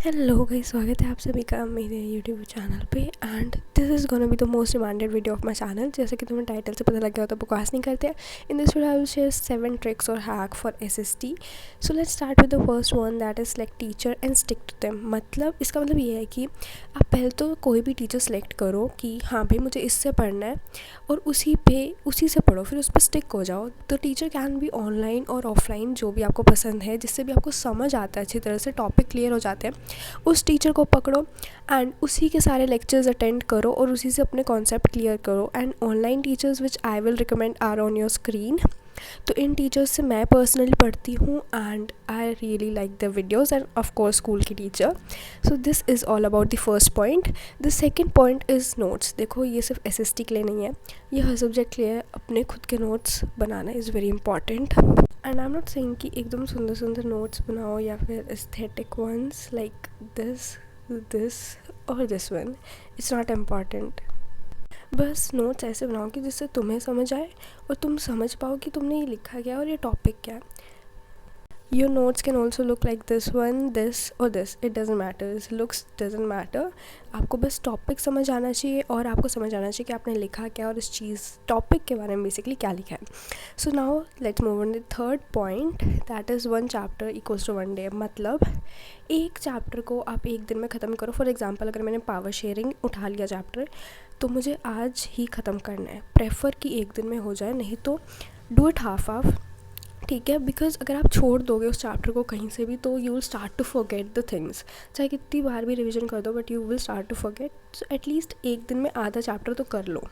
Hello guys, स्वागत है आप सभी का मेरे यूट्यूब चैनल पे। And this is gonna be the most demanded video of my channel. जैसे कि तुम्हें टाइटल से पता लग गया हो तो बकवास नहीं करते हैं। In this video I will share 7 tricks और hack for SST. So let's start with the first one, that is select teacher and stick to them. मतलब इसका मतलब ये है कि आप पहले तो कोई भी टीचर सेलेक्ट करो कि हाँ भाई मुझे इससे पढ़ना है, और उसी से पढ़ो, फिर उस पर स्टिक हो जाओ। तो टीचर कैन बी ऑनलाइन और ऑफलाइन, जो भी आपको पसंद है, जिससे भी आपको समझ आता है, अच्छी तरह से टॉपिक क्लियर हो जाते हैं। उस टीचर को पकड़ो एंड उसी के सारे लेक्चर्स अटेंड करो और उसी से अपने कॉन्सेप्ट क्लियर करो। And online teachers which I will recommend are on your screen. तो इन टीचर्स से मैं पर्सनली पढ़ती हूँ and I really like the videos and of course school की teacher. So this is all about the first point. The second point is notes. देखो, ये सिर्फ एसएसटी के लिए नहीं है, ये हर सब्जेक्ट के लिए है। अपने खुद के notes banana is very important. And I am not saying कि एकदम सुंदर सुंदर नोट्स बनाओ या फिर एस्थेटिक वंस लाइक दिस और this one. It's not important. बस नोट्स ऐसे बनाओ कि जिससे तुम्हें समझ आए और तुम समझ पाओ कि तुमने ये लिखा क्या है और ये टॉपिक क्या है। Your notes can also look like this one, this or this. It doesn't matter. This looks doesn't matter. आपको बस टॉपिक समझ आना चाहिए और आपको समझ आना चाहिए कि आपने लिखा क्या और इस चीज़ टॉपिक के बारे में बेसिकली क्या लिखा है। So now let's move on the third point, that is 1 chapter equals to 1 day. मतलब एक चैप्टर को आप एक दिन में ख़त्म करो। फॉर एग्जांपल, अगर मैंने पावर शेयरिंग उठा लिया चैप्टर, तो मुझे आज ही ख़त्म करना है। प्रेफर कि एक दिन में हो जाए, नहीं तो डू इट हाफ, ठीक है। बिकॉज अगर आप छोड़ दोगे उस चैप्टर को कहीं से भी, तो you will start to forget the things. चाहे कितनी बार भी रिवीजन कर दो, but you will start to forget. So at least एक दिन में आधा चैप्टर तो कर लो,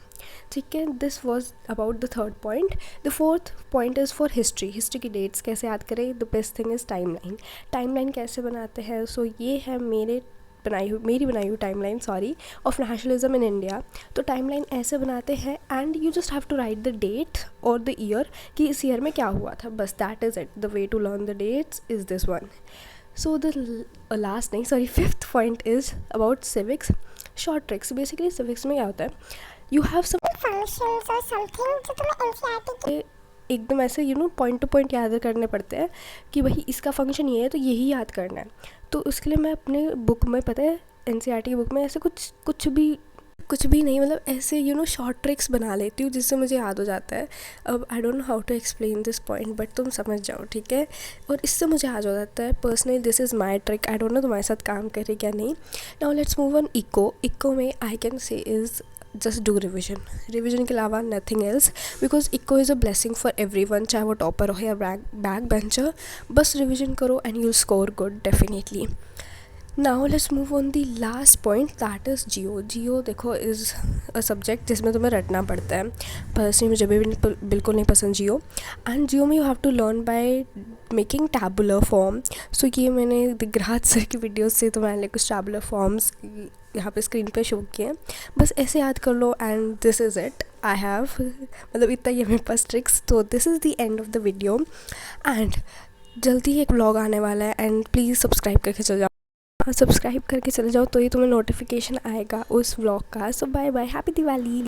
ठीक है। This was about the third point. The fourth point is for history. History की डेट्स कैसे याद करें? The best thing is timeline. Timeline कैसे बनाते हैं? सो ये है मेरी बनाई हुई timeline, sorry, of nationalism in India. तो टाइमलाइन ऐसे बनाते हैं and you just have to write the date और द ईयर कि इस ईयर में क्या हुआ था, बस that is it. The way to learn the dates is this one. So the fifth point is about civics. Short tricks. Basically civics में क्या होता है, यू हैव सम फंक्शंस और समथिंग जो तुम्हें एनसीईआरटी एकदम ऐसे पॉइंट टू पॉइंट याद करने पड़ते हैं कि भाई इसका फंक्शन ये है तो यही याद करना है। तो उसके लिए मैं अपने बुक में, पता है, एनसीईआरटी की बुक में ऐसे कुछ भी नहीं, मतलब ऐसे शॉर्ट ट्रिक्स बना लेती हूँ जिससे मुझे याद हो जाता है। अब I don't know how to explain this point, but तुम समझ जाओ, ठीक है। और इससे मुझे याद हो जाता है। Personally this is my trick. I don't know तुम्हारे साथ काम करे क्या नहीं। Now let's move on eco में I can say is just do revision के अलावा nothing else, because eco is a blessing for everyone, चाहे वो टॉपर हो या बैक बेंचर। बस रिविजन करो and you'll score good definitely. Now let's move on the last point, that is geo. देखो, is a subject जिसमें तुम्हें रटना पड़ता है। पर्सनली मुझे भी बिल्कुल नहीं पसंद जियो। एंड जियो में you have to learn by making tabular form. So ये मैंने दिग्राज सर की वीडियोस से तुम्हारे कुछ टैबुलर फॉर्म्स यहाँ पे स्क्रीन पे शो किए हैं। बस ऐसे याद कर लो and this is it. I have, मतलब इतना ही है मेरे पास ट्रिक्स। तो this is the end of the video and जल्दी ही एक व्लॉग आने वाला है एंड प्लीज़ सब्सक्राइब करके चले जाओ। सब्सक्राइब करके चले जाओ तो ही तुम्हें नोटिफिकेशन आएगा उस व्लॉग का। सो बाय बाय, हैप्पी दिवाली।